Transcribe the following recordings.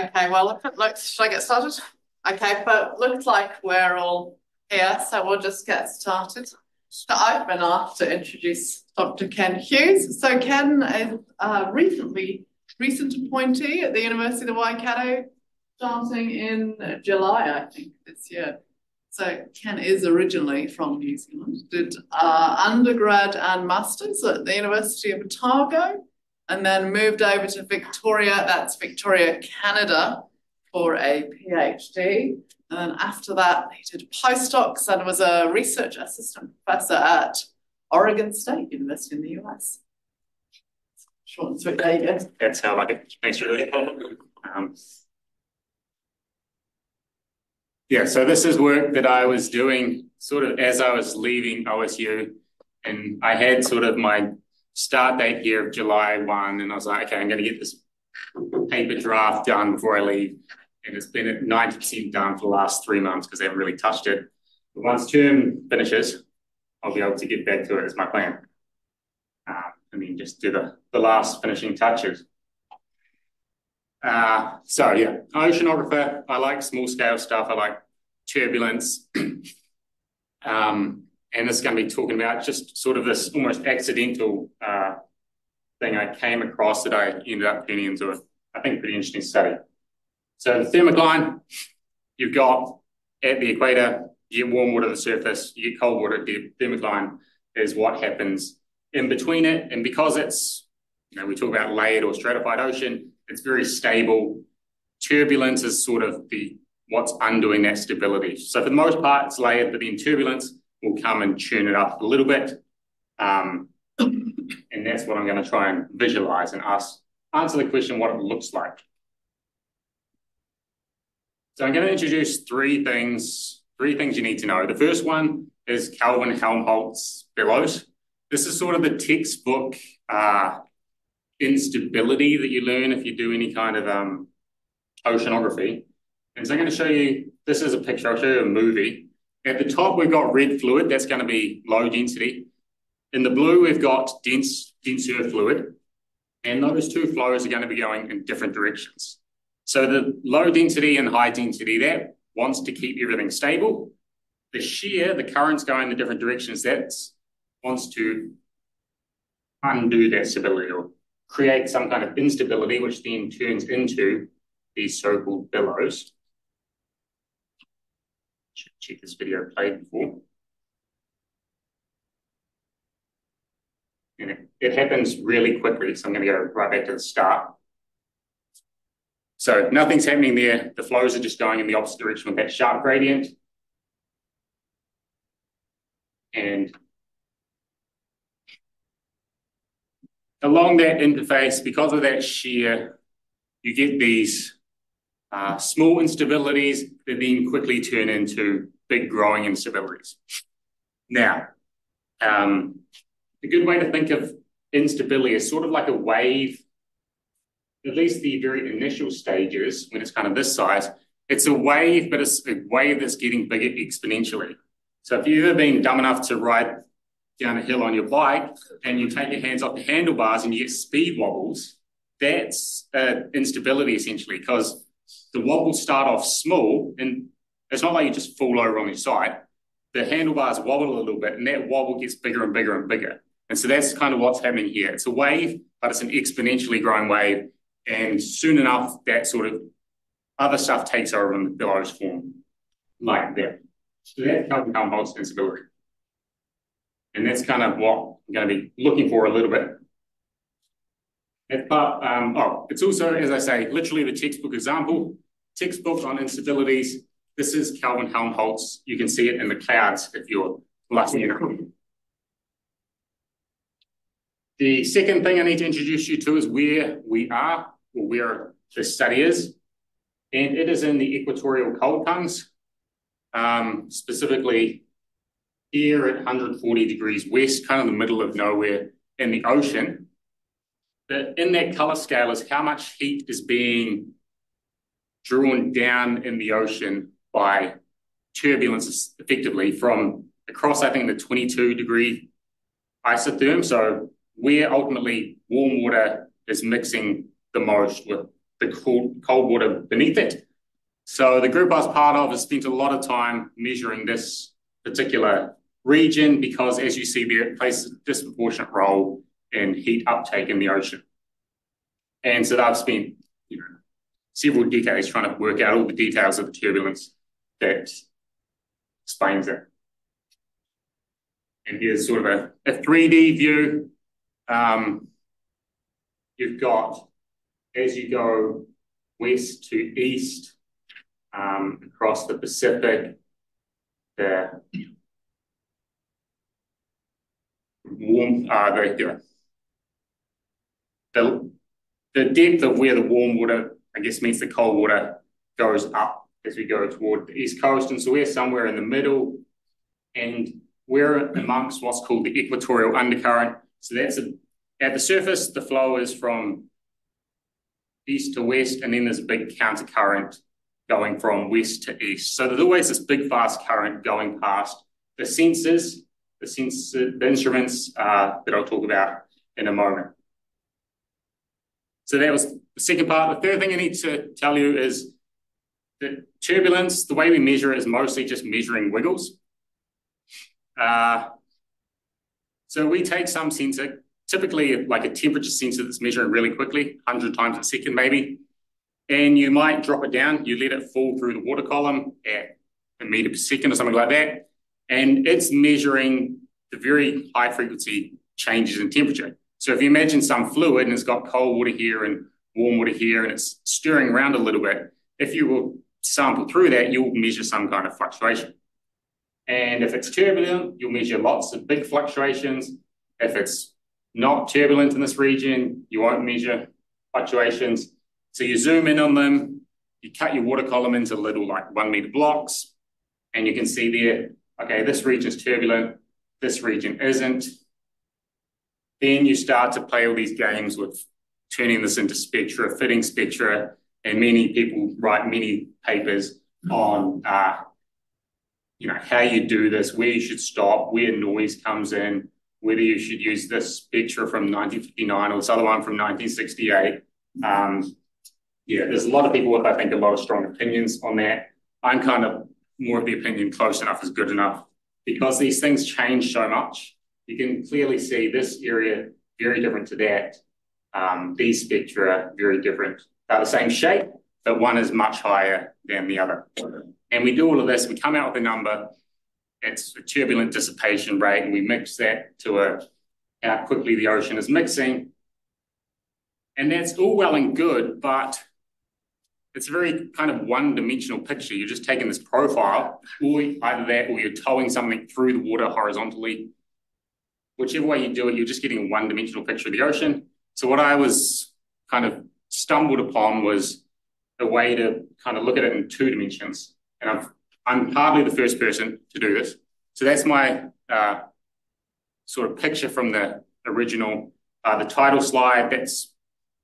Okay, well, if it looks, should I get started? Okay, but looks like we're all here, so we'll just get started. So I've been asked to introduce Dr. Ken Hughes. So Ken is a recent appointee at the University of Waikato, starting in July, I think, this year. So Ken is originally from New Zealand, did undergrad and masters at the University of Otago, and then moved over to Victoria, that's Victoria, Canada, for a PhD. And then after that, he did postdocs and was a research assistant professor at Oregon State University in the US. Short and sweet, there you go. That's how I like it. Thanks, Julie. Yeah, so this is work that I was doing sort of as I was leaving OSU, and I had sort of my start date here of July 1, and I was like, okay, I'm going to get this paper draft done before I leave. And it's been at 90% done for the last 3 months because I haven't really touched it. But once term finishes, I'll be able to get back to it as my plan. And then just do the last finishing touches. So yeah, oceanographer, I like small scale stuff. I like turbulence. And this is going to be talking about just sort of this almost accidental thing I came across that I ended up turning into a, I think, pretty interesting study. So the thermocline, you've got at the equator, you get warm water at the surface, you get cold water at the thermocline is what happens in between it. And because it's, we talk about layered or stratified ocean, it's very stable. Turbulence is sort of what's undoing that stability. So for the most part, it's layered, but then turbulence will come and tune it up a little bit. And that's what I'm going to try and visualize and answer the question what it looks like. So I'm going to introduce three things you need to know. The first one is Kelvin-Helmholtz billows. This is sort of the textbook instability that you learn if you do any kind of oceanography. And so I'm going to show you, this is a picture, I'll show you a movie. At the top, we've got red fluid, that's going to be low density. In the blue, we've got denser fluid. And those two flows are going to be going in different directions. So the low density and high density, that wants to keep everything stable. The shear, the currents going in different directions, that wants to undo that stability or create some kind of instability, which then turns into these so-called billows. Should check this video played before. And it happens really quickly, so I'm going to go right back to the start. So nothing's happening there. The flows are just going in the opposite direction with that sharp gradient. And along that interface, because of that shear, you get these small instabilities that then quickly turn into big growing instabilities. Now, a good way to think of instability is sort of like a wave, at least the very initial stages, when it's kind of this size, it's a wave, but it's a wave that's getting bigger exponentially. So if you've ever been dumb enough to ride down a hill on your bike and you take your hands off the handlebars and you get speed wobbles, that's instability essentially, because the wobbles start off small and it's not like you just fall over on your side. The handlebars wobble a little bit and that wobble gets bigger and bigger and bigger. And so that's kind of what's happening here. It's a wave, but it's an exponentially growing wave. And soon enough, that sort of other stuff takes over and the billows form like that. So that's Kelvin-Helmholtz instability. And that's kind of what I'm going to be looking for a little bit. It's also, as I say, literally the textbook example. Textbook on instabilities. This is Kelvin-Helmholtz. You can see it in the clouds if you're lucky enough. The second thing I need to introduce you to is where we are, or where the study is. And it is in the equatorial cold tongues, specifically here at 140 degrees west, kind of the middle of nowhere in the ocean. But in that color scale is how much heat is being drawn down in the ocean by turbulence, effectively, from across, I think, the 22-degree isotherm. So where ultimately warm water is mixing the most with the cold water beneath it. So the group I was part of has spent a lot of time measuring this particular region because, as you see there, it plays a disproportionate role in heat uptake in the ocean. And so I've spent several decades trying to work out all the details of the turbulence that explains it. And here's sort of a 3D view. You've got, as you go west to east, across the Pacific, the warm, the depth of where the warm water, I guess, meets the cold water goes up as we go toward the east coast. And so we're somewhere in the middle, and we're amongst what's called the equatorial undercurrent. So that's at the surface, the flow is from east to west, and then there's a big countercurrent going from west to east. So there's always this big fast current going past the sensors, the instruments that I'll talk about in a moment. So that was the second part. The third thing I need to tell you is that turbulence, the way we measure it is mostly just measuring wiggles. So we take some sensor, typically like a temperature sensor that's measuring really quickly, 100 times a second maybe, and you might drop it down, you let it fall through the water column at a meter per second or something like that, and it's measuring the very high frequency changes in temperature. So if you imagine some fluid and it's got cold water here and warm water here and it's stirring around a little bit, if you will sample through that, you'll measure some kind of fluctuation. And if it's turbulent, you'll measure lots of big fluctuations. If it's not turbulent in this region, you won't measure fluctuations. So you zoom in on them, you cut your water column into little like 1 meter blocks, and you can see there, okay, this region is turbulent, this region isn't. Then you start to play all these games with turning this into spectra, fitting spectra, and many people write many papers on how you do this, where you should stop, where noise comes in, whether you should use this spectra from 1959 or this other one from 1968. There's a lot of people with, I think, a lot of strong opinions on that. I'm kind of more of the opinion close enough is good enough, because these things change so much. You can clearly see this area very different to that. These spectra very different. They're the same shape, but one is much higher than the other. And we do all of this, we come out with a number, it's a turbulent dissipation rate, and we mix that to how quickly the ocean is mixing. And that's all well and good, but it's a very kind of one-dimensional picture. You're just taking this profile, or either that, or you're towing something through the water horizontally. Whichever way you do it, you're just getting a one-dimensional picture of the ocean. So what I was kind of stumbled upon was a way to kind of look at it in 2 dimensions. And I'm hardly the first person to do this. So that's my sort of picture from the original, the title slide. That's,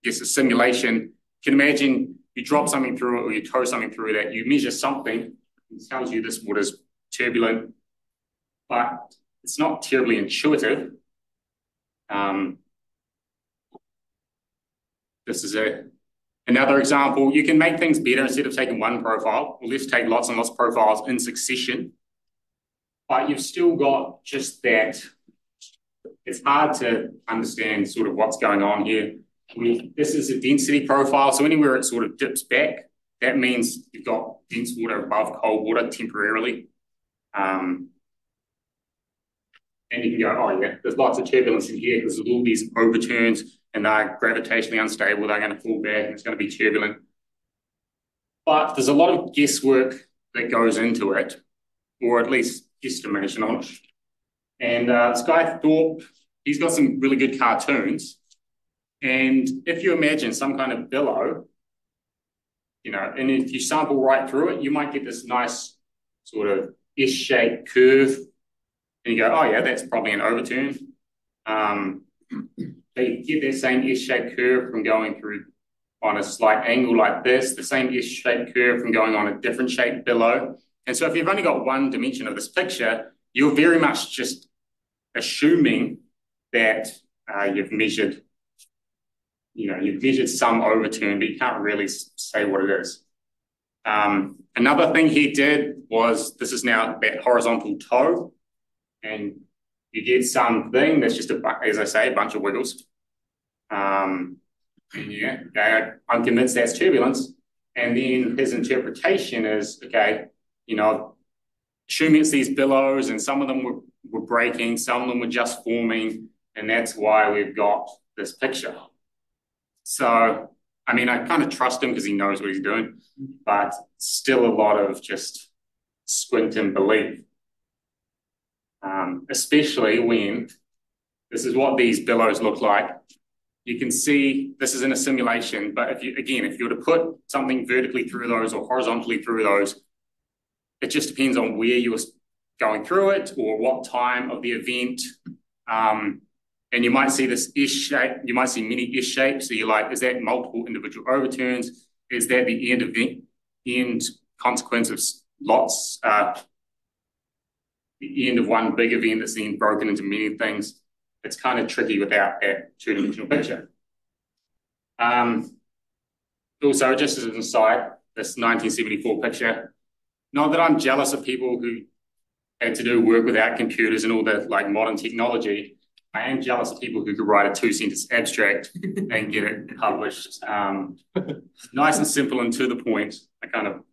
I guess, a simulation. You can imagine you drop something through it or you tow something through that, you measure something, it tells you this water's turbulent, but it's not terribly intuitive. This is another example. You can make things better instead of taking one profile. Well, let's take lots and lots of profiles in succession. But you've still got just that. It's hard to understand sort of what's going on here. This is a density profile. So anywhere it sort of dips back, that means you've got dense water above cold water temporarily. And you can go, oh yeah, there's lots of turbulence in here because there's all these overturns and they're gravitationally unstable, they're going to fall back and it's going to be turbulent. But there's a lot of guesswork that goes into it, or at least estimation on it. And this guy Thorpe, he's got some really good cartoons. And if you imagine some kind of billow, and if you sample right through it, you might get this nice sort of S-shaped curve. And you go, oh yeah, that's probably an overturn. They get that same S-shaped curve from going through on a slight angle like this, the same S-shaped curve from going on a different shaped billow. And so if you've only got one dimension of this picture, you're very much just assuming that you've measured you've measured some overturn, but you can't really say what it is. Another thing he did was, this is now that horizontal toe, and you get something that's just, as I say, a bunch of wiggles. And yeah, I'm convinced that's turbulence. And then his interpretation is, okay, assuming it's these billows, and some of them were breaking, some of them were just forming, and that's why we've got this picture. So, I mean, I kind of trust him because he knows what he's doing, but still a lot of just squint and believe. Especially when this is what these billows look like. You can see this is in a simulation, but if you were to put something vertically through those or horizontally through those, it just depends on where you're going through it or what time of the event. And you might see this S shape, you might see many S shapes. So you're like, is that multiple individual overturns? Is that the end consequence of lots, the end of one big event that's then broken into many things? It's kind of tricky without that two-dimensional picture. Also, just as an aside, this 1974 picture, not that I'm jealous of people who had to do work without computers and all the modern technology. I am jealous of people who could write a 2-sentence abstract and get it published. Nice and simple and to the point. I kind of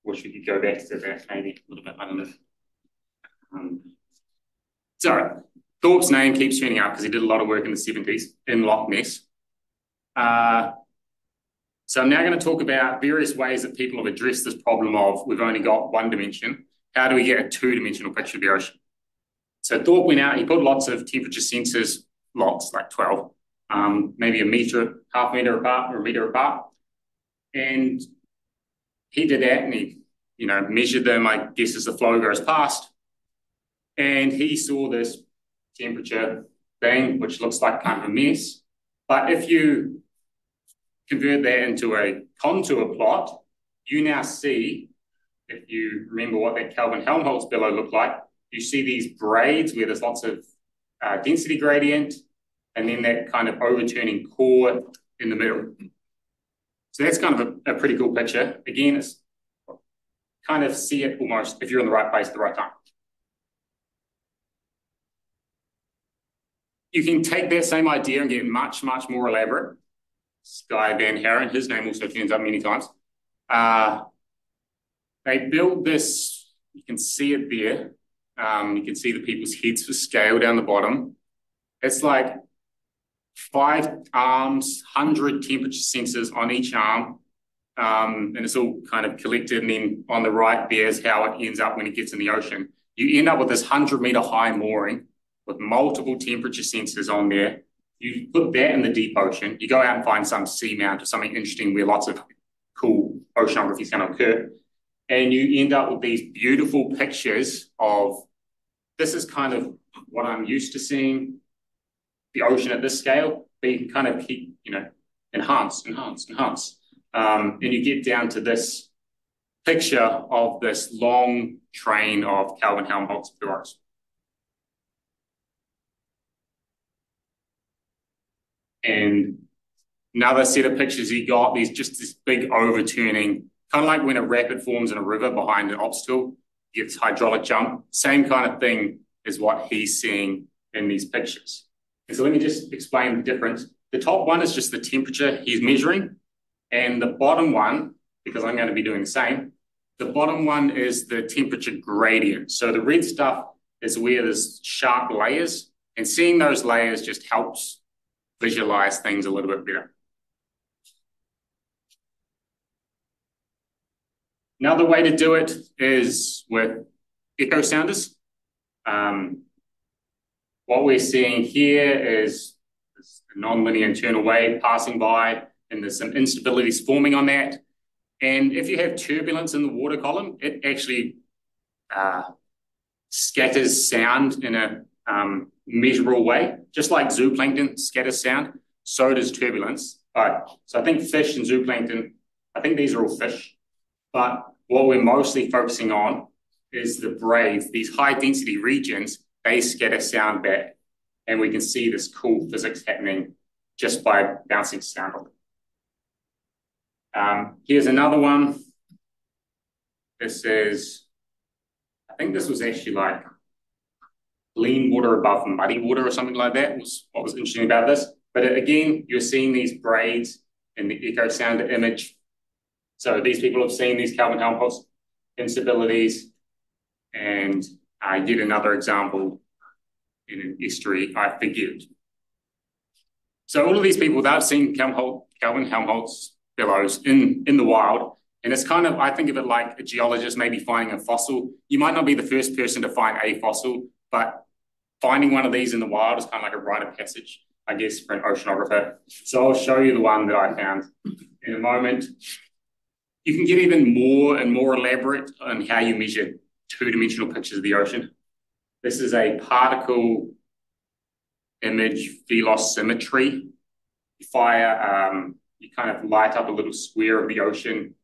wish we could go back to that maybe a little bit. I don't know. So Thorpe's name keeps turning up because he did a lot of work in the 70s in Loch Ness. So I'm now going to talk about various ways that people have addressed this problem of we've only got one dimension. How do we get a two-dimensional picture of the ocean? So Thorpe went out, he put lots of temperature sensors, lots, like 12, maybe a meter, half meter apart or a meter apart. And he did that and he, measured them, I guess, as the flow goes past. And he saw this temperature thing, which looks like kind of a mess. But if you convert that into a contour plot, you now see, if you remember what that Kelvin-Helmholtz billow looked like, you see these braids where there's lots of density gradient, and then that kind of overturning core in the middle. So that's kind of a pretty cool picture. Again, it's kind of see it almost if you're in the right place at the right time. You can take that same idea and get much, much more elaborate. This guy, Van Haren, his name also turns up many times. They built this, you can see it there. You can see the people's heads for scale down the bottom. It's like 5 arms, 100 temperature sensors on each arm. And it's all kind of collected. And then on the right, there's how it ends up when it gets in the ocean. You end up with this 100-meter high mooring with multiple temperature sensors on there. You put that in the deep ocean. You go out and find some seamount or something interesting where lots of cool oceanography is going to occur. And you end up with these beautiful pictures of, this is kind of what I'm used to seeing, the ocean at this scale, but you can kind of keep, enhance. And you get down to this picture of this long train of Kelvin-Helmholtz billows. And another set of pictures he got, this big overturning, kind of like when a rapid forms in a river behind an obstacle, gets hydraulic jump. Same kind of thing is what he's seeing in these pictures. And so let me just explain the difference. The top one is just the temperature he's measuring. And the bottom one, because I'm going to be doing the same, the bottom one is the temperature gradient. So the red stuff is where there's sharp layers, and seeing those layers just helps visualize things a little bit better. Another way to do it is with echo sounders. What we're seeing here is a nonlinear internal wave passing by, and there's some instabilities forming on that. And if you have turbulence in the water column, it actually scatters sound in a measurable way. Just like zooplankton scatters sound, so does turbulence. So I think fish and zooplankton, I think these are all fish. But what we're mostly focusing on is the braids. These high density regions, they scatter sound back. And we can see this cool physics happening just by bouncing sound off it. Here's another one. This is, I think this was actually like clean water above muddy water or something like that was what was interesting about this. But again, you're seeing these braids in the echo sound image. So these people have seen these Kelvin-Helmholtz instabilities, and yet another example in an estuary, I forget. So all of these people, they've seen Kelvin-Helmholtz billows in the wild, and it's kind of, I think of it like a geologist maybe finding a fossil. You might not be the first person to find a fossil, but finding one of these in the wild is kind of like a rite of passage, I guess, for an oceanographer. So I'll show you the one that I found in a moment. You can get even more and more elaborate on how you measure two-dimensional pictures of the ocean. This is a particle image velocimetry. You fire, you kind of light up a little square of the ocean,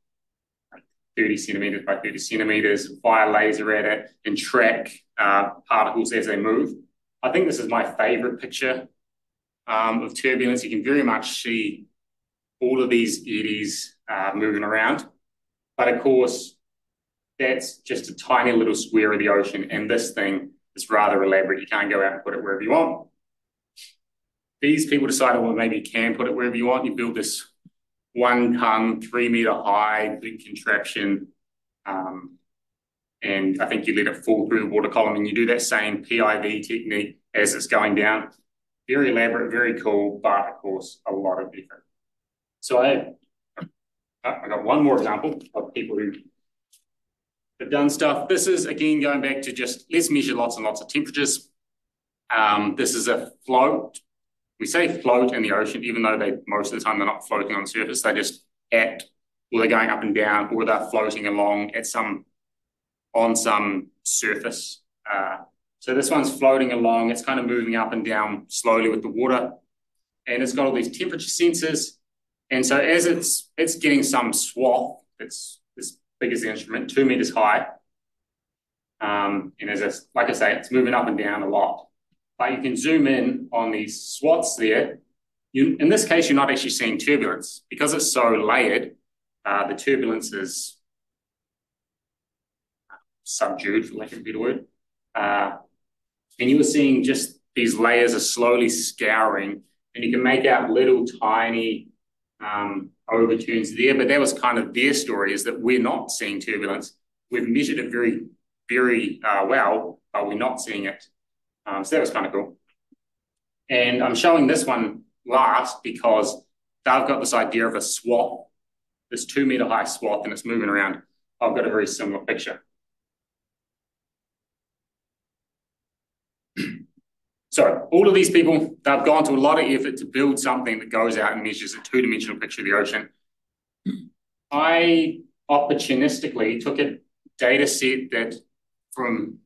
like 30 centimeters by 30 centimeters, fire a laser at it, and track particles as they move. I think this is my favorite picture of turbulence. You can very much see all of these eddies moving around. But of course, that's just a tiny little square of the ocean, and this thing is rather elaborate. You can't go out and put it wherever you want. These people decided, well, maybe you can put it wherever you want. You build this 1 ton, 3 meter high, big contraption, and I think you let it fall through the water column, and you do that same PIV technique as it's going down. Very elaborate, very cool, but of course, a lot of effort. So I got one more example of people who have done stuff. This is, again, going back to just, let's measure lots and lots of temperatures. This is a float. We say float in the ocean, even though most of the time they're not floating on the surface. They're just or they're going up and down, or they're floating along on some surface. So this one's floating along. It's kind of moving up and down slowly with the water. And it's got all these temperature sensors. And so as it's getting some swath, it's as big as the instrument, 2 meters high. And like I say, it's moving up and down a lot. But you can zoom in on these swaths there. In this case, you're not actually seeing turbulence. Because it's so layered, the turbulence is subdued, for lack of a better word. And you were seeing just these layers are slowly scouring, and you can make out little tiny overturns there, but that was kind of their story, is that we're not seeing turbulence. We've measured it very, very well, but we're not seeing it. So that was kind of cool. And I'm showing this one last because they've got this idea of a swath, this 2 meter high swath, and it's moving around. I've got a very similar picture. So all of these people, they've gone to a lot of effort to build something that goes out and measures a two-dimensional picture of the ocean. I opportunistically took a data set that from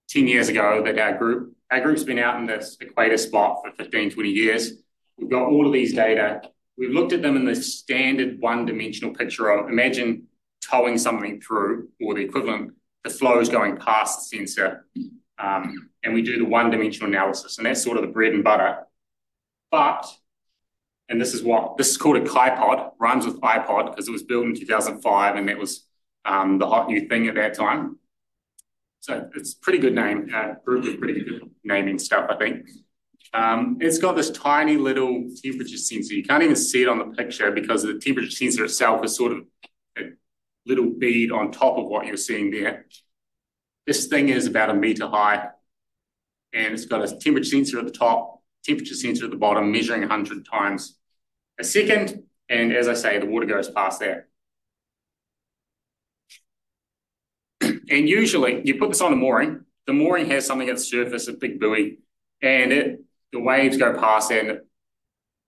10 years ago that our group's been out in this equator spot for 15, 20 years. We've got all of these data. We've looked at them in the standard one-dimensional picture of, imagine towing something through, or the equivalent, the flows going past the sensor. And we do the one-dimensional analysis, and that's sort of the bread and butter. But, and this is called a KaiPod, rhymes with iPod, because it was built in 2005, and that was the hot new thing at that time. So it's a pretty good name. Group is pretty good naming stuff, I think. It's got this tiny little temperature sensor. You can't even see it on the picture because the temperature sensor itself is sort of a little bead on top of what you're seeing there. This thing is about 1 meter high, and it's got a temperature sensor at the top, temperature sensor at the bottom, measuring 100 times a second. And as I say, the water goes past that. And usually, you put this on a mooring. The mooring has something at the surface, a big buoy, and the waves go past that, and it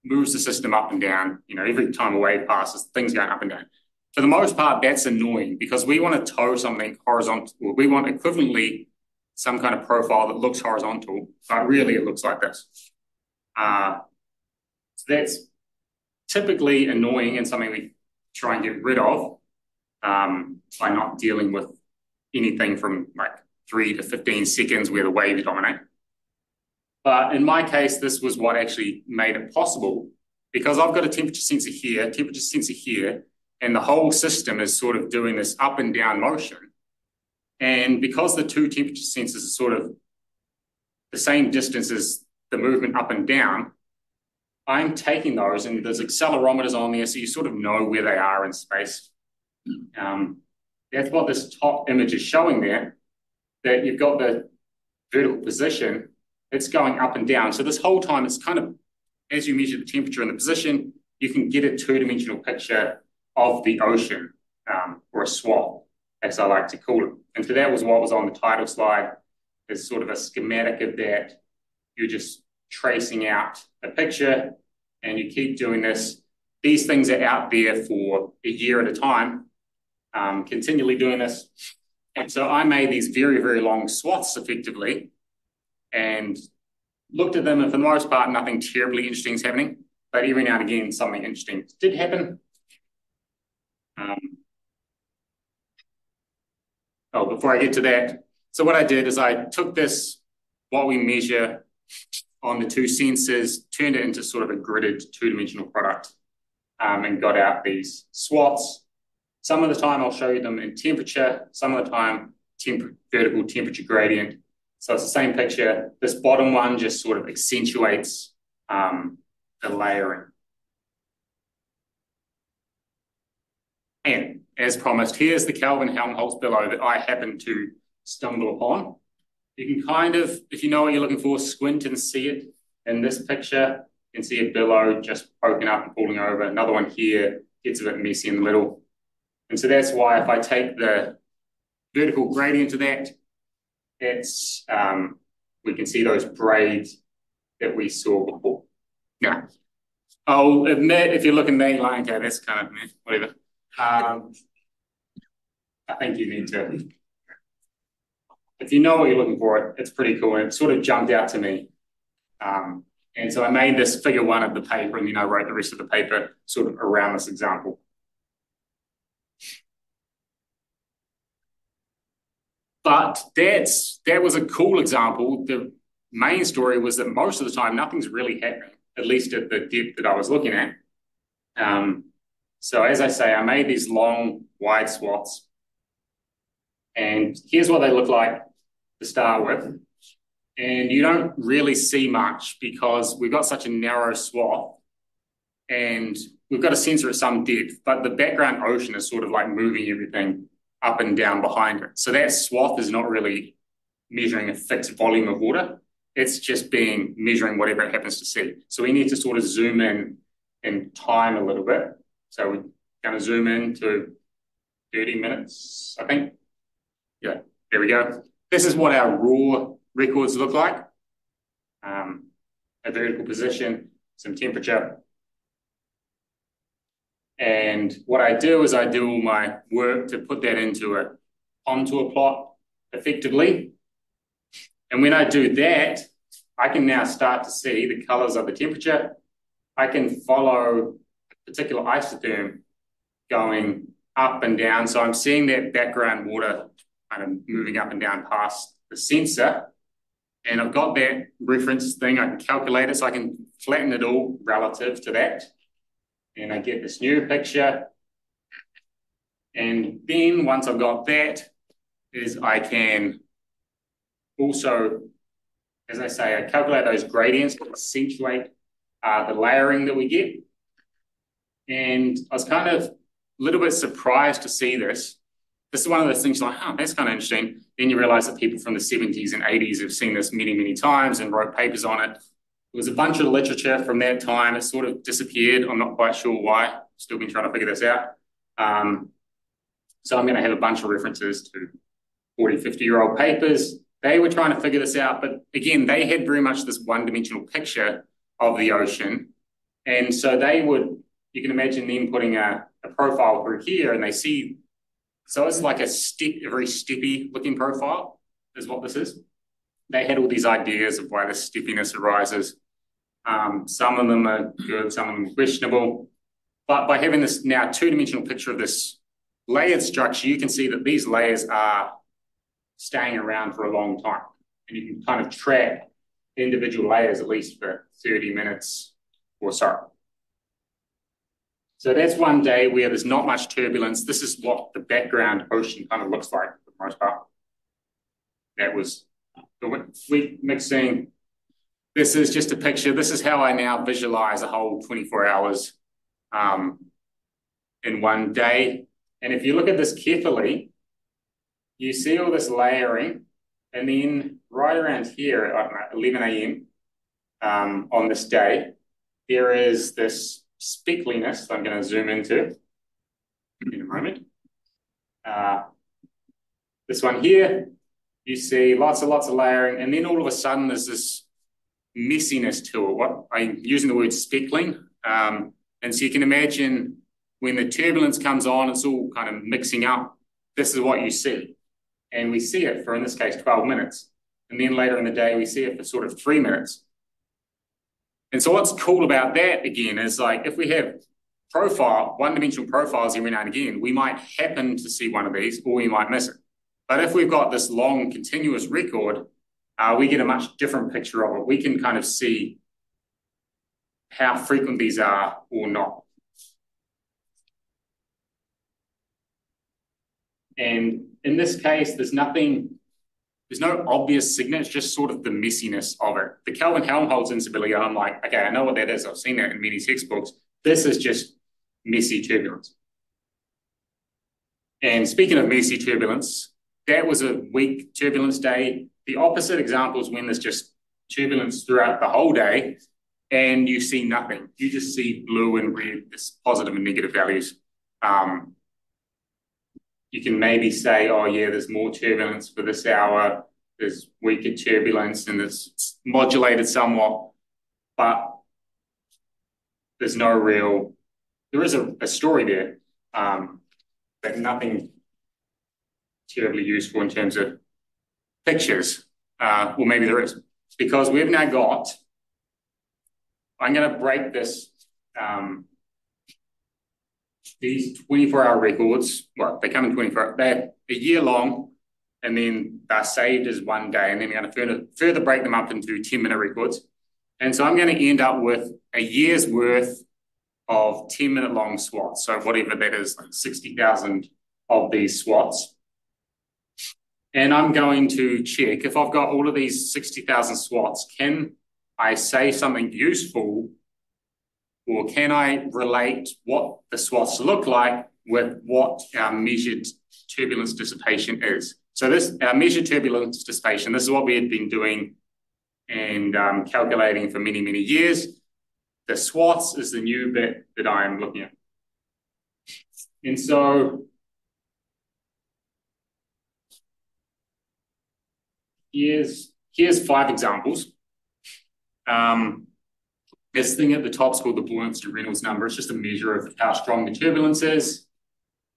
moves the system up and down. You know, every time a wave passes, things going up and down. For the most part, that's annoying because we want to tow something horizontal. We want equivalently some kind of profile that looks horizontal, but really it looks like this. So that's typically annoying and something we try and get rid of by not dealing with anything from like 3 to 15 seconds where the waves dominate. But in my case, this was what actually made it possible, because I've got a temperature sensor here, and the whole system is sort of doing this up and down motion. And because the two temperature sensors are sort of the same distance as the movement up and down, I'm taking those, and there's accelerometers on there, so you sort of know where they are in space. That's what this top image is showing there, that you've got the vertical position, it's going up and down. So this whole time, it's kind of, as you measure the temperature and the position, you can get a two-dimensional picture of the ocean, or a swath, as I like to call it. And so that was what was on the title slide, is sort of a schematic of that. You're just tracing out a picture, and you keep doing this. These things are out there for a year at a time, continually doing this. And so I made these very, very long swaths effectively, and looked at them, and for the most part, nothing terribly interesting is happening. But every now and again, something interesting did happen. Before I get to that, so what I did is I took this, what we measure on the two sensors, turned it into sort of a gridded two-dimensional product, and got out these swaths. Some of the time I'll show you them in temperature, some of the time vertical temperature gradient. So it's the same picture. This bottom one just sort of accentuates the layering. And as promised, here's the Kelvin-Helmholtz billow that I happened to stumble upon. You can kind of, if you know what you're looking for, squint and see it. In this picture, you can see a billow just poking up and falling over. Another one here gets a bit messy in the middle. And so that's why if I take the vertical gradient of that, it's we can see those braids that we saw before. Now, I'll admit, if you're looking there, you're like, okay, that's kind of whatever. I think you need to, if you know what you're looking for, it's pretty cool. And it sort of jumped out to me. And so I made this figure one of the paper, and I wrote the rest of the paper sort of around this example. But that was a cool example. The main story was that most of the time, nothing's really happening, at least at the depth that I was looking at. So as I say, I made these long, wide swaths. And here's what they look like to start with. And you don't really see much because we've got such a narrow swath, and we've got a sensor at some depth, but the background ocean is sort of like moving everything up and down behind it. So that swath is not really measuring a fixed volume of water. It's just measuring whatever it happens to see. So we need to sort of zoom in and time a little bit. So we're going to zoom in to 30 minutes, I think. Yeah, there we go. This is what our raw records look like. A vertical position, some temperature. And what I do is I do all my work to put that into a contour plot effectively. And when I do that, I can now start to see the colors of the temperature. I can follow a particular isotherm going up and down. So I'm seeing that background water kind of moving up and down past the sensor. And I've got that reference thing. I can calculate it, so I can flatten it all relative to that. And I get this new picture. And then once I've got that, is I can also, as I say, I calculate those gradients to accentuate the layering that we get. And I was kind of a little bit surprised to see this. This is one of those things like, oh, that's kind of interesting. Then you realize that people from the 70s and 80s have seen this many, many times and wrote papers on it. There was a bunch of literature from that time. It sort of disappeared. I'm not quite sure why. Still been trying to figure this out. So I'm going to have a bunch of references to 40, 50-year-old papers. They were trying to figure this out. But again, they had very much this one-dimensional picture of the ocean. And so they would, you can imagine them putting a profile through here, and they see, so it's like a very steppy looking profile is what this is. They had all these ideas of why the steppiness arises. Some of them are good, some of them are questionable. But by having this now two-dimensional picture of this layered structure, you can see that these layers are staying around for a long time. And you can kind of track individual layers at least for 30 minutes or so. So that's one day where there's not much turbulence. This is what the background ocean kind of looks like for the most part. That was the week mixing. This is just a picture. This is how I now visualize a whole 24 hours in one day. And if you look at this carefully, you see all this layering, and then right around here at 11 a.m. On this day, there is this speckliness I'm going to zoom into in a moment. This one here, you see lots of layering, and then all of a sudden there's this messiness to it. What I'm using the word speckling, and so you can imagine when the turbulence comes on, it's all kind of mixing up. This is what you see, and we see it for, in this case, 12 minutes, and then later in the day we see it for sort of 3 minutes. And so what's cool about that, again, is like if we have one-dimensional profiles every now and again, we might happen to see one of these or we might miss it. But if we've got this long continuous record, we get a much different picture of it. We can kind of see how frequent these are or not. And in this case, there's no obvious signal. It's just sort of the messiness of it. The Kelvin-Helmholtz instability, I'm like, okay, I know what that is. I've seen that in many textbooks. This is just messy turbulence. And speaking of messy turbulence, that was a weak turbulence day. The opposite example is when there's just turbulence throughout the whole day and you see nothing. You just see blue and red, this positive and negative values. You can maybe say, oh yeah, there's more turbulence for this hour, there's weaker turbulence, and it's modulated somewhat, but there's no real, there is a story there, but nothing terribly useful in terms of pictures. Well, maybe there is, because we've now got, I'm going to break this, these 24-hour records, well, they come in 24, they're a year long, and then they're saved as one day, and then we're going to further break them up into 10-minute records. And so I'm going to end up with a year's worth of 10-minute long swaths. So whatever that is, like 60,000 of these swaths. And I'm going to check if I've got all of these 60,000 swaths, can I say something useful, or can I relate what the swaths look like with what our measured turbulence dissipation is? So this, our measured turbulence dissipation, this is what we had been doing and calculating for many, many years. The swaths is the new bit that I'm looking at. And so here's 5 examples. This thing at the top is called the buoyance to Reynolds number. It's just a measure of how strong the turbulence is.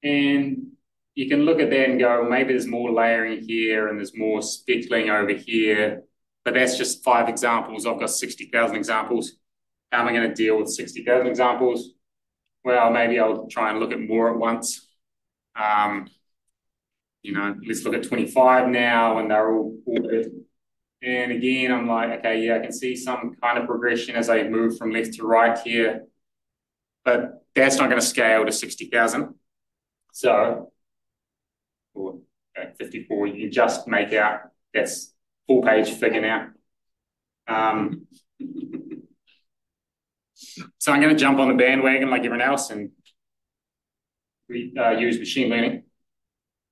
And you can look at that and go, maybe there's more layering here and there's more speckling over here. But that's just 5 examples. I've got 60,000 examples. How am I going to deal with 60,000 examples? Well, maybe I'll try and look at more at once. Let's look at 25 now, and they're all good. And again, I'm like, okay, yeah, I can see some kind of progression as I move from left to right here, but that's not going to scale to 60,000. So, 54, you can just make out, that's full page figure now. So I'm going to jump on the bandwagon like everyone else and use machine learning.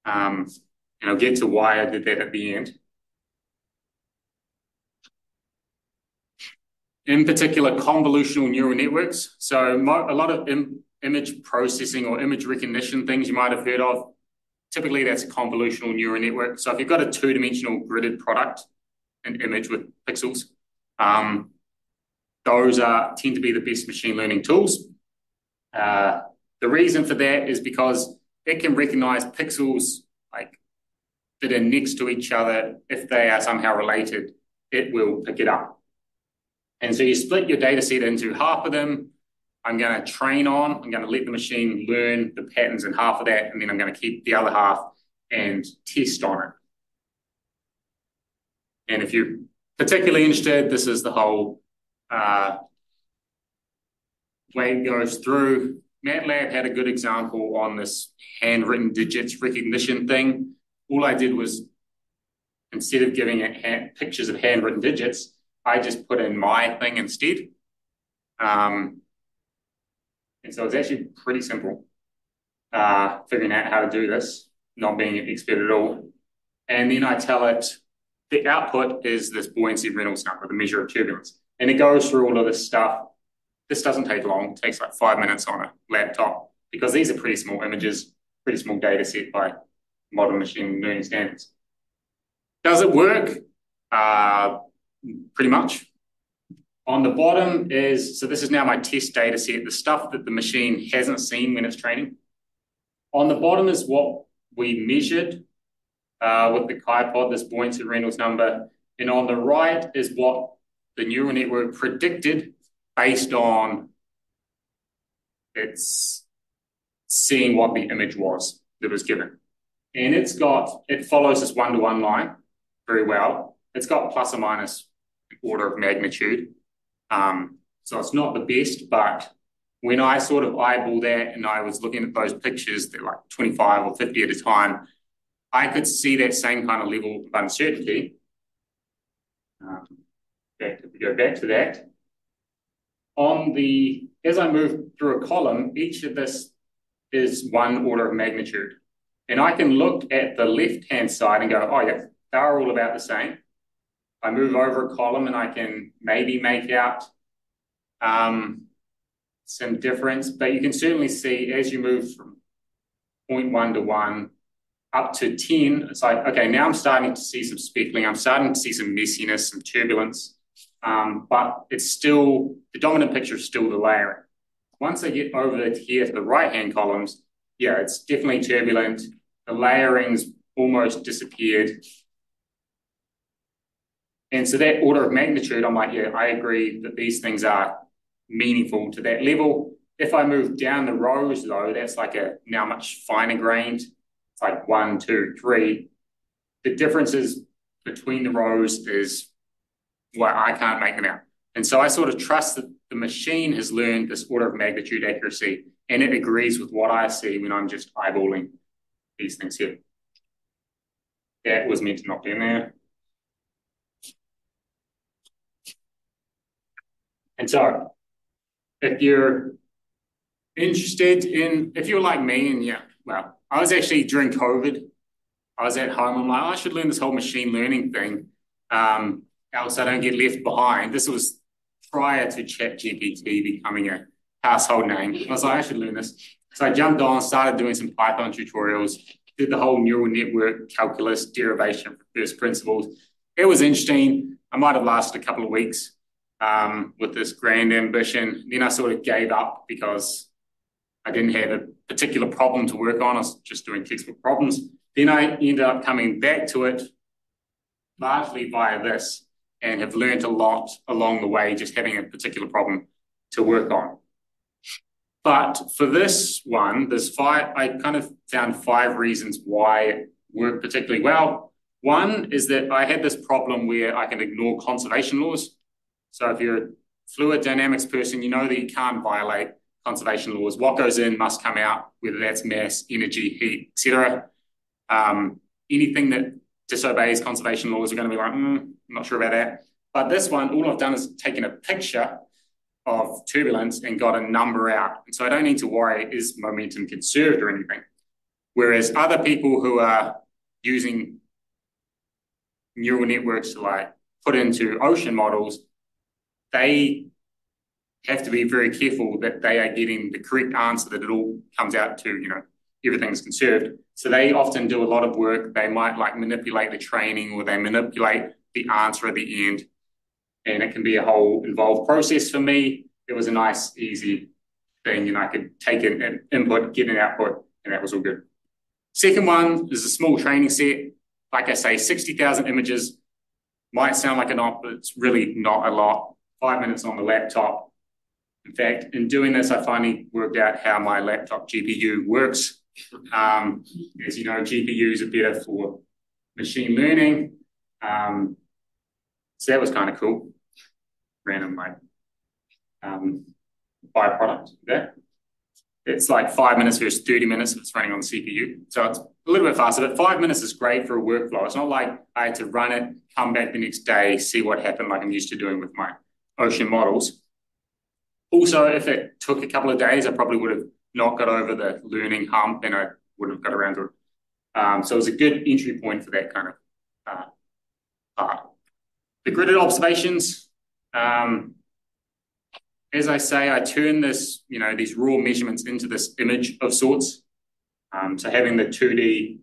And I'll get to why I did that at the end. In particular, convolutional neural networks. So a lot of image processing or image recognition things you might have heard of. Typically, that's a convolutional neural network. So if you've got a 2-dimensional gridded product, an image with pixels, those tend to be the best machine learning tools. The reason for that is because it can recognize pixels like that are next to each other. If they are somehow related, it will pick it up. And so you split your data set into half of them. I'm going to train on, I'm going to let the machine learn the patterns in half of that, and then I'm going to keep the other half and test on it. And if you particularly interested, this is the whole way it goes through. MATLAB had a good example on this handwritten digits recognition thing. All I did was, instead of giving it pictures of handwritten digits, I just put in my thing instead. And so it's actually pretty simple figuring out how to do this, not being an expert at all. And then I tell it the output is this buoyancy Reynolds number, the measure of turbulence. And it goes through all of this stuff. This doesn't take long. It takes like 5 minutes on a laptop because these are pretty small images, pretty small data set by modern machine learning standards. Does it work? Pretty much. On the bottom is, so this is now my test data set, the stuff that the machine hasn't seen when it's training. On the bottom is what we measured with the Chi-pod, this buoyancy Reynolds number. And on the right is what the neural network predicted based on its seeing what the image was that was given. And it follows this one-to-one line very well. It's got plus or minus order of magnitude. So it's not the best, but when I sort of eyeball that and I was looking at those pictures, they're like 25 or 50 at a time, I could see that same kind of level of uncertainty. If we go back to that, as I move through a column, each of this is one order of magnitude. And I can look at the left-hand side and go, oh yeah, they're all about the same. I move over a column and I can maybe make out some difference, but you can certainly see as you move from 0.1 to 1 up to 10, it's like, okay, now I'm starting to see some speckling. I'm starting to see some messiness, some turbulence. But it's still, the dominant picture is still the layering. Once I get over here to the right-hand columns, yeah, it's definitely turbulent. The layering's almost disappeared. And so that order of magnitude, I'm like, yeah, I agree that these things are meaningful to that level. If I move down the rows, though, that's like now much finer grained. It's like 1, 2, 3. The differences between the rows is, well, I can't make them out. And so I sort of trust that the machine has learned this order of magnitude accuracy, and it agrees with what I see when I'm just eyeballing these things here. That was meant to not be in there. And so if you're interested in, if you're like me, and yeah, well, I was actually during COVID, I was at home, I'm like, oh, I should learn this whole machine learning thing. Else I don't get left behind. This was prior to ChatGPT becoming a household name. I was like, I should learn this. So I jumped on, started doing some Python tutorials, did the whole neural network calculus derivation for first principles. It was interesting. I might have lasted a couple of weeks with this grand ambition. Then I sort of gave up because I didn't have a particular problem to work on. I was just doing textbook problems. Then I ended up coming back to it largely via this, and have learned a lot along the way, just having a particular problem to work on. But for this one, I kind of found 5 reasons why it worked particularly well. One is that I had this problem where I can ignore conservation laws. So if you're a fluid dynamics person, you know that you can't violate conservation laws. What goes in must come out, whether that's mass, energy, heat, etc. Anything that disobeys conservation laws are going to be like, I'm not sure about that. But this one, all I've done is taken a picture of turbulence and got a number out. And so I don't need to worry, is momentum conserved or anything? Whereas other people who are using neural networks to like put into ocean models, they have to be very careful that they are getting the correct answer, that it all comes out to, everything's conserved. So they often do a lot of work. They might like manipulate the training, or they manipulate the answer at the end. And it can be a whole involved process. For me, it was a nice, easy thing, and I could take an input, get an output, and that was all good. Second one is a small training set. Like I say, 60,000 images might sound like a lot, but it's really not a lot. 5 minutes on the laptop. In fact, in doing this, I finally worked out how my laptop GPU works. As you know, GPUs are better for machine learning. So that was kind of cool. Random like byproduct there. It's like 5 minutes versus 30 minutes if it's running on the CPU. So it's a little bit faster, but 5 minutes is great for a workflow. It's not like I had to run it, come back the next day, see what happened like I'm used to doing with my ocean models. Also, if it took a couple of days, I probably would have not got over the learning hump and I wouldn't have got around to it. So it was a good entry point for that kind of part. The gridded observations, as I say, I turn this, these raw measurements into this image of sorts. So having the 2D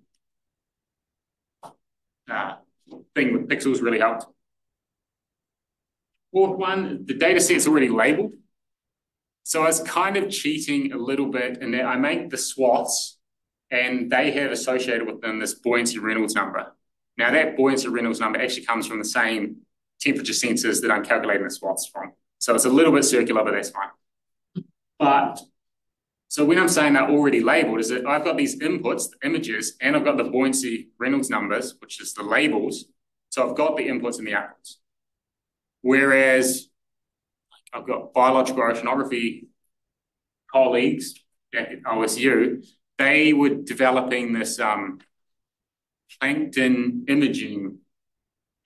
thing with pixels really helped. Fourth one, the data set's already labeled. So I was kind of cheating a little bit in that I make the swaths and they have associated with them this buoyancy Reynolds number. Now that buoyancy Reynolds number actually comes from the same temperature sensors that I'm calculating the swaths from. So it's a little bit circular, but that's fine. But so when I'm saying they're already labeled, is that I've got these inputs, the images, and I've got the buoyancy Reynolds numbers, which is the labels. So I've got the inputs and the outputs. Whereas I've got biological oceanography colleagues at OSU, they were developing this plankton imaging.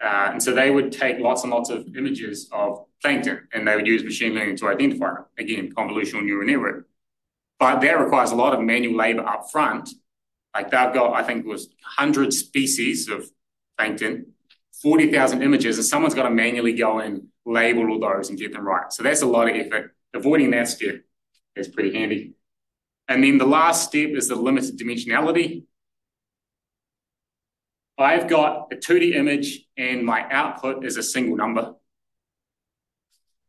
And so they would take lots and lots of images of plankton and they would use machine learning to identify them. Again, convolutional neural network. But that requires a lot of manual labor up front. Like they've got, I think it was 100 species of plankton, 40,000 images, and someone's got to manually go and label all those and get them right. So that's a lot of effort. Avoiding that step is pretty handy. And then the last step is the limited dimensionality. I've got a 2D image and my output is a single number.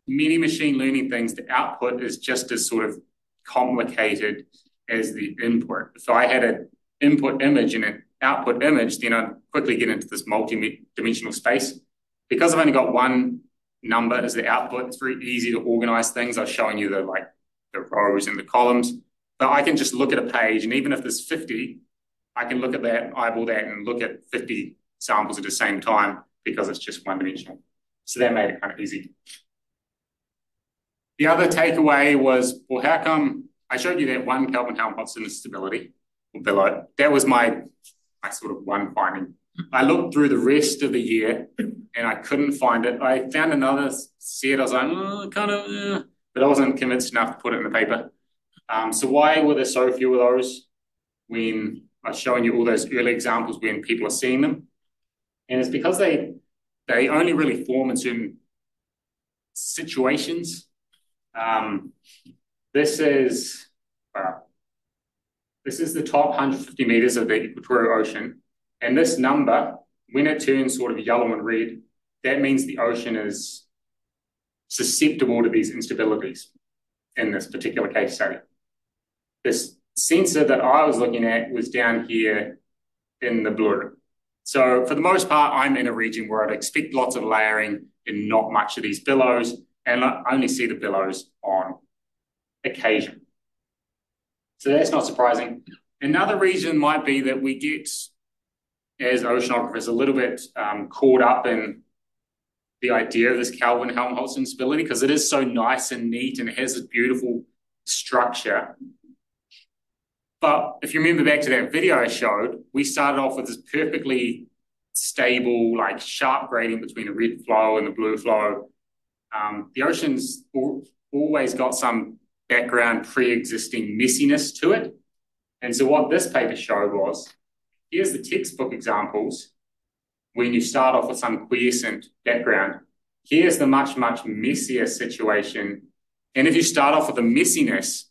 Many machine learning things, the output is just as sort of complicated as the input. If I had an input image and an output image, then I'd quickly get into this multi-dimensional space. Because I've only got one number as the output, it's very easy to organize things. I was showing you the rows and the columns, but I can just look at a page, and even if there's 50, I can look at that, eyeball that, and look at 50 samples at the same time because it's just one dimensional. So that made it kind of easy. The other takeaway was, well, how come I showed you that one Kelvin Helmholtz instability below? That was my sort of one finding. I looked through the rest of the year and I couldn't find it. I found another set. I was like, but I wasn't convinced enough to put it in the paper. So why were there so few of those when I was showing you all those early examples when people are seeing them? And it's because they only really form in certain situations. This is the top 150 meters of the equatorial ocean. And this number, when it turns sort of yellow and red, that means the ocean is susceptible to these instabilities in this particular case study. This sensor that I was looking at was down here in the blue. So for the most part, I'm in a region where I'd expect lots of layering and not much of these billows, and I only see the billows on occasion. So that's not surprising. Another reason might be that we get, as oceanographers, a little bit caught up in the idea of this Kelvin Helmholtz instability because it is so nice and neat and it has this beautiful structure. But if you remember back to that video I showed, we started off with this perfectly stable, like sharp gradient between the red flow and the blue flow. The ocean's always got some background pre-existing messiness to it. And so what this paper showed was, here's the textbook examples when you start off with some quiescent background. Here's the much, much messier situation. And if you start off with the messiness,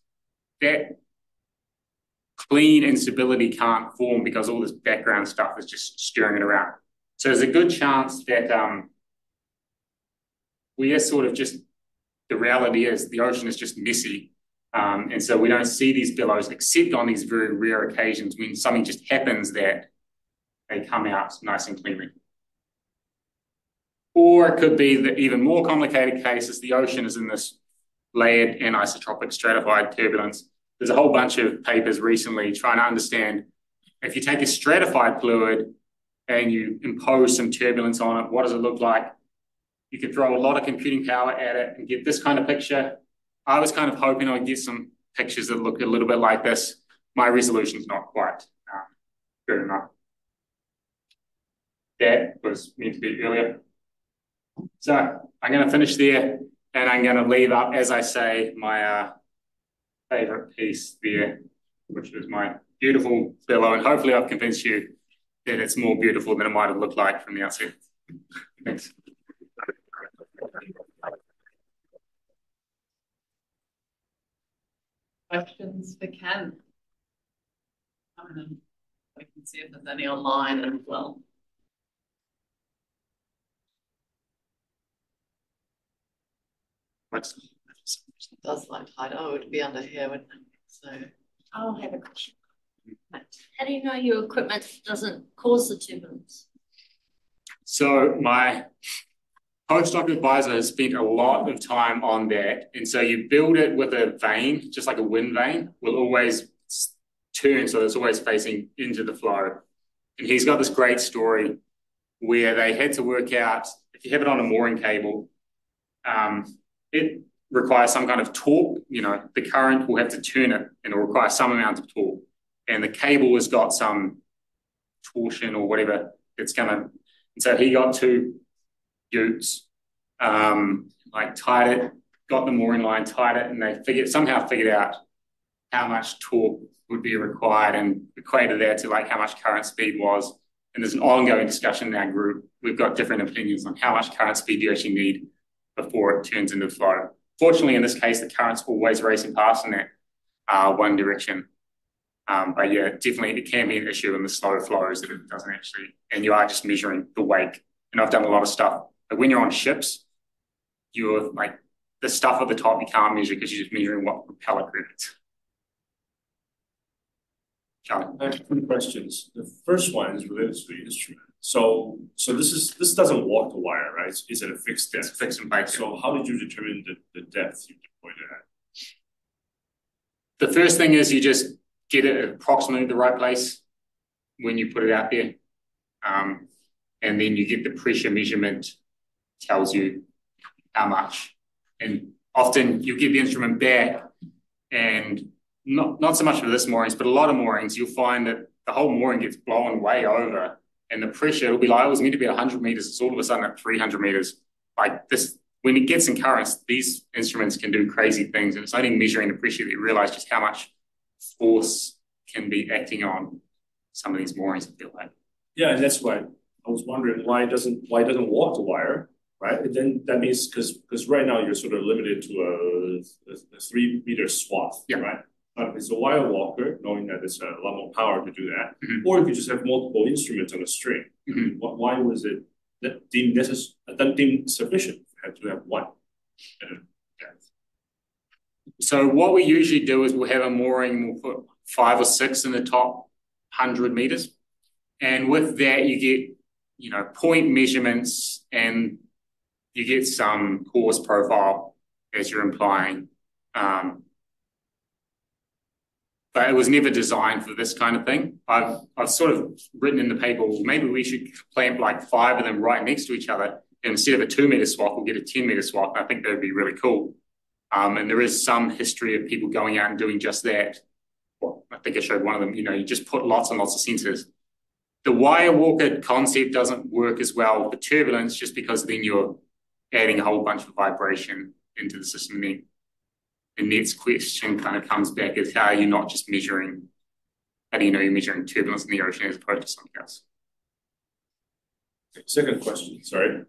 that clean instability can't form because all this background stuff is just stirring it around. So there's a good chance that we are sort of just, the reality is the ocean is just messy. And so we don't see these billows except on these very rare occasions when something just happens that they come out nice and cleanly. Or it could be the even more complicated case is the ocean is in this layered anisotropic stratified turbulence. There's a whole bunch of papers recently trying to understand if you take a stratified fluid and you impose some turbulence on it, what does it look like? you could throw a lot of computing power at it and get this kind of picture. I was kind of hoping I'd get some pictures that look a little bit like this. My resolution's not quite good enough. That was meant to be earlier. So I'm going to finish there, and I'm going to leave up, as I say, my favorite piece there, which is my beautiful billow, and hopefully I've convinced you that it's more beautiful than it might have looked like from the outset. Thanks. Questions for Ken? We can see if there's any online as well. It does like hide. Oh, it would be under here, wouldn't it? So I'll have a question. How do you know your equipment doesn't cause the turbulence? So my postdoc advisor has spent a lot of time on that. And so you build it with a vane, just like a wind vane, will always turn, so it's always facing into the flow. And he's got this great story where they had to work out, if you have it on a mooring cable, it requires some kind of torque. You know, the current will have to turn it, and it will require some amount of torque. And the cable has got some torsion or whatever it's going to. And so he got two utes, like tied it, got the mooring line, tied it, and they somehow figured out how much torque would be required and equated that to like how much current speed was. And there's an ongoing discussion in our group. We've got different opinions on how much current speed you actually need before it turns into flow. Fortunately, in this case, the current's always racing past in that one direction. But yeah, definitely it can be an issue in the slow flows that it doesn't actually, and you are just measuring the wake. And I've done a lot of stuff. Like when you're on ships, you're like, the stuff at the top you can't measure because you're just measuring what propeller creates. I have two questions. The first one is related to the instrument. So this doesn't walk the wire, right? Is it a fixed depth? It's fixed and baked. So how did you determine the depth you deployed it at? The first thing is you just get it approximately the right place when you put it out there. And then you get the pressure measurement, tells you how much. And often you get the instrument back, and not so much for this moorings, but a lot of moorings, you'll find that the whole mooring gets blown way over, and the pressure, it'll be like, it was meant to be 100 meters, it's all of a sudden at 300 meters. Like this, when it gets in currents, these instruments can do crazy things, and it's only measuring the pressure that you realize just how much force can be acting on some of these moorings, I feel like. Yeah, and that's why I was wondering why it doesn't walk the wire, right? And then that means because right now you're sort of limited to a 3 meter swath, yeah. Right? But it's a wire walker, knowing that it's a lot more power to do that. Mm-hmm. Or you could just have multiple instruments on a string. Mm-hmm. Why was it that deemed sufficient to have one? So what we usually do is we'll have a mooring, we'll put 5 or 6 in the top 100 meters. And with that, you get, point measurements, and you get some course profile, as you're implying. But it was never designed for this kind of thing. I've sort of written in the paper, well, maybe we should plant like 5 of them right next to each other. And instead of a 2 meter swath, we'll get a 10 meter swath. And I think that would be really cool. And there is some history of people going out and doing just that. Well, I think I showed one of them, you just put lots and lots of sensors. The wire walker concept doesn't work as well for turbulence, just because then you're adding a whole bunch of vibration into the system. Then the next question kind of comes back is, how are you not just measuring, how do you know you're measuring turbulence in the ocean as opposed to something else? Second question, sorry.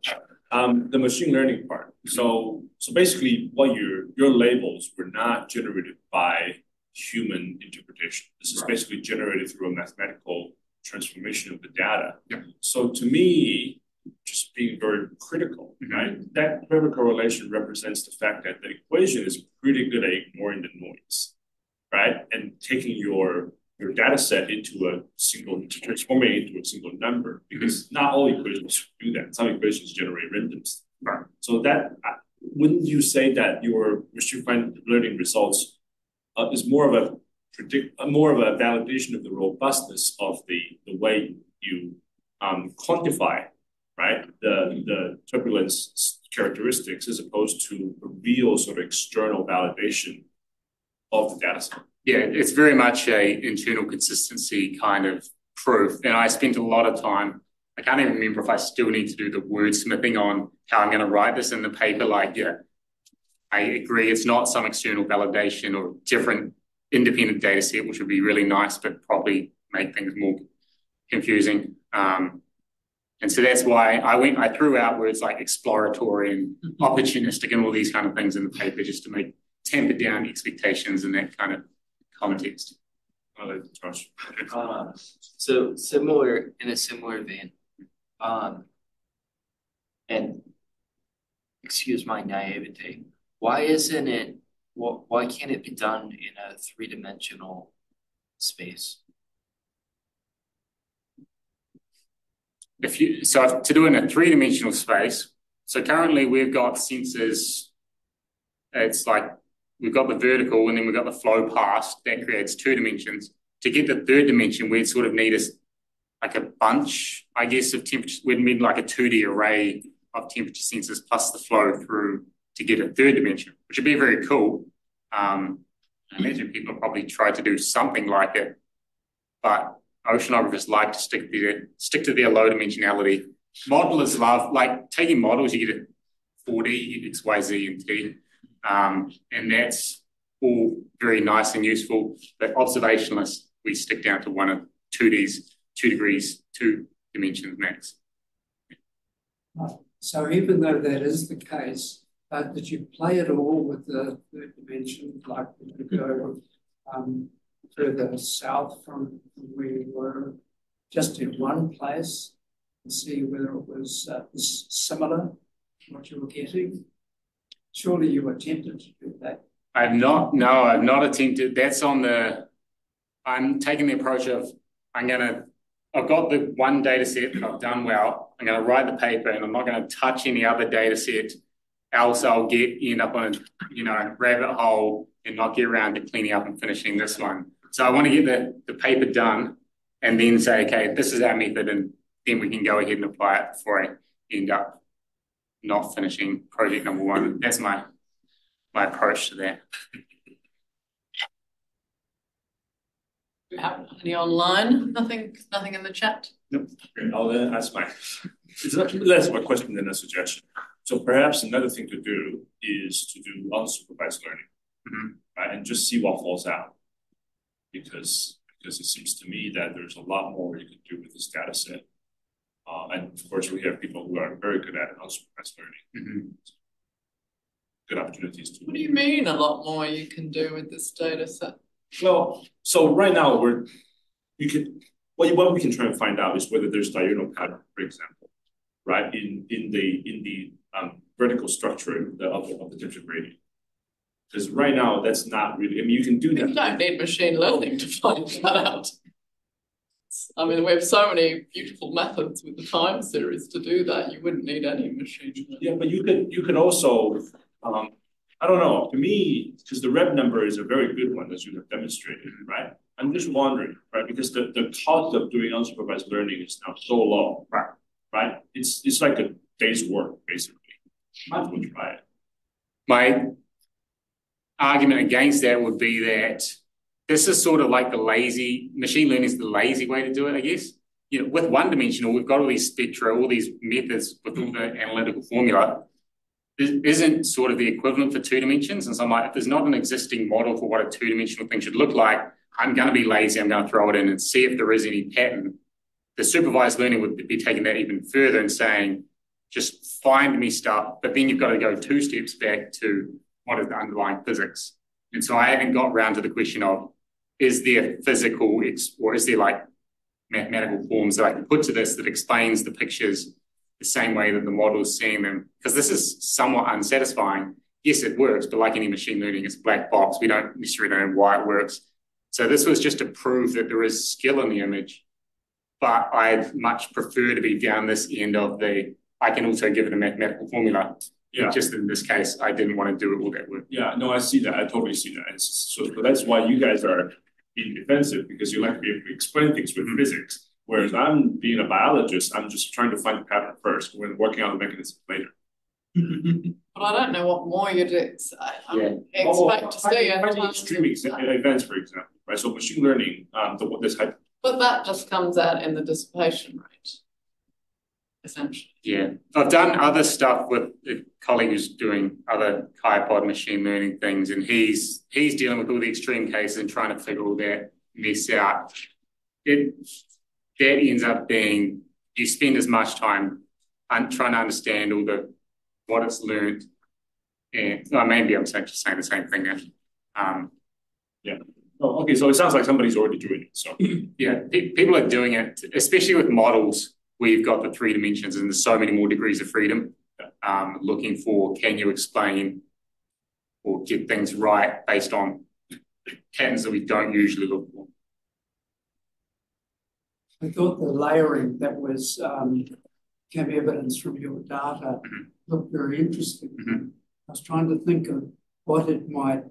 The machine learning part. So basically what your labels were not generated by human interpretation. This is basically generated through a mathematical transformation of the data. Yeah. So to me, just being very critical, right? That perfect correlation represents the fact that the equation is pretty good at ignoring the noise, right? And taking your data set into a single, transforming it into a single number, because not all equations do that. Some equations generate randoms. Right. So that, wouldn't you say that your machine learning results is more of a validation of the robustness of the way you quantify right? The turbulence characteristics as opposed to a real sort of external validation of the data set. Yeah, it's very much a internal consistency kind of proof. And I spent a lot of time, I can't even remember if I still need to do the wordsmithing on how I'm going to write this in the paper. Like, yeah, I agree. It's not some external validation or different independent data set, which would be really nice, but probably make things more confusing. And so that's why I threw out words like exploratory and opportunistic and all these kind of things in the paper just to temper down expectations in that kind of context. Josh. So similar in a similar vein, and excuse my naivete, why can't it be done in a three-dimensional space? So to do it in a three-dimensional space, so currently we've got sensors, it's like we've got the vertical and then we've got the flow past, that creates 2 dimensions. To get the third dimension, we'd sort of need like a bunch, I guess, of temperature. We'd need like a 2D array of temperature sensors plus the flow through to get a third dimension, which would be very cool. I imagine people probably try to do something like it, but oceanographers like to stick to their low dimensionality. Modelers love, like taking models, you get a 4D, X, Y, Z, and T. And that's all very nice and useful. But observationalists, we stick down to 1 or 2Ds, 2 degrees, 2 dimensions max. So even though that is the case, did you play it all with the third dimension, like you go further south from where you were, just in one place and see whether it was similar to what you were getting? Surely you attempted to do that. I've not attempted. That's I'm taking the approach of I've got the one data set that I've done well. I'm going to write the paper and I'm not going to touch any other data set. Else I'll end up on a rabbit hole and not get around to cleaning up and finishing this one. So I want to get the paper done and then say, okay, this is our method, and then we can go ahead and apply it before I end up not finishing project number 1. That's my approach to that. Do you have any online? Nothing in the chat? Nope. I'll ask my, it's less of a question than a suggestion. So perhaps another thing to do is to do unsupervised learning, right? And just see what falls out. Because it seems to me that there's a lot more you can do with this data set. And of course, we have people who are very good at unsupervised learning. Good opportunities to. What do you mean a lot more you can do with this data set? Well, so right now what we can try and find out is whether there's diurnal pattern, for example, right? In the vertical structure of the temperature gradient. Because right now that's not really, I mean, you can do that. You don't need machine learning to find that out. I mean, we have so many beautiful methods with the time series to do that. You wouldn't need any machine learning. Yeah, but you could also, I don't know, to me, because the rev number is a very good one, as you have demonstrated, right? I'm just wondering, right? Because the cost of doing unsupervised learning is now so low, right? It's like a day's work, basically. Might as well try it. My argument against that would be that this is sort of like machine learning is the lazy way to do it, I guess. With one-dimensional, we've got all these spectra, all these methods with all the analytical formula. It isn't sort of the equivalent for 2 dimensions. And so I'm like, if there's not an existing model for what a 2-dimensional thing should look like, I'm going to be lazy. I'm going to throw it in and see if there is any pattern. The supervised learning would be taking that even further and saying, just find me stuff, but then you've got to go 2 steps back to what is the underlying physics. And so I haven't got around to the question of, is there physical or is there like mathematical forms that I can put to this that explains the pictures the same way that the model is seeing them? Because this is somewhat unsatisfying. Yes, it works, but like any machine learning, it's a black box. We don't necessarily know why it works. So this was just to prove that there is skill in the image, but I'd much prefer to be down this end of I can also give it a mathematical formula. Yeah. Just in this case, I didn't want to do all that work. Yeah, no, I see that. I totally see that. So that's why you guys are being defensive, because you like to be able to explain things with physics. Whereas I'm being a biologist, I'm just trying to find the pattern first, when working out the mechanism later. But I don't know what more you'd expect to see. Extreme events, for example, right? So machine learning, this type. But that just comes out in the dissipation rate, essentially. Yeah, I've done other stuff with a colleague who's doing other chi-pod machine learning things, and he's dealing with all the extreme cases and trying to figure all that mess out. That ends up being, you spend as much time trying to understand what it's learned, and maybe I'm just saying the same thing now. Yeah. Oh, okay. So it sounds like somebody's already doing it. So yeah, people are doing it, especially with models where you've got the 3 dimensions and there's so many more degrees of freedom. Looking for, can you explain or get things right based on patterns that we don't usually look for. I thought the layering that was came evidence from your data looked very interesting. I was trying to think of what it might,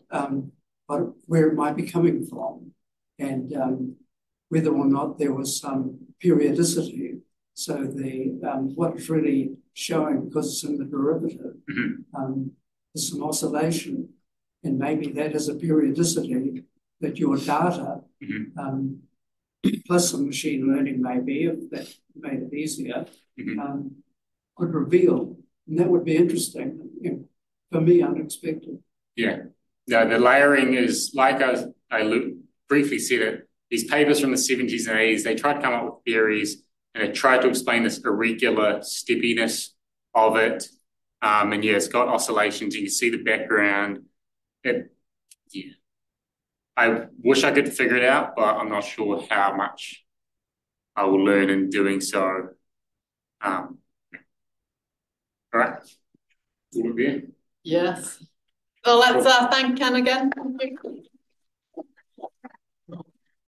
where it might be coming from, and whether or not there was some periodicity. So what it's really showing, because it's in the derivative, there's some oscillation, and maybe that is a periodicity that your data, plus some machine learning maybe, if that made it easier, could reveal. And that would be interesting, for me, unexpected. Yeah. No, the layering is, like I briefly said it, these papers from the 70s and 80s, they tried to come up with theories and they tried to explain this irregular steppiness of it. And yeah, it's got oscillations. You can see the background. I wish I could figure it out, but I'm not sure how much I will learn in doing so. All right. All of you. Yes. Well, let's thank Ken again. Thank you.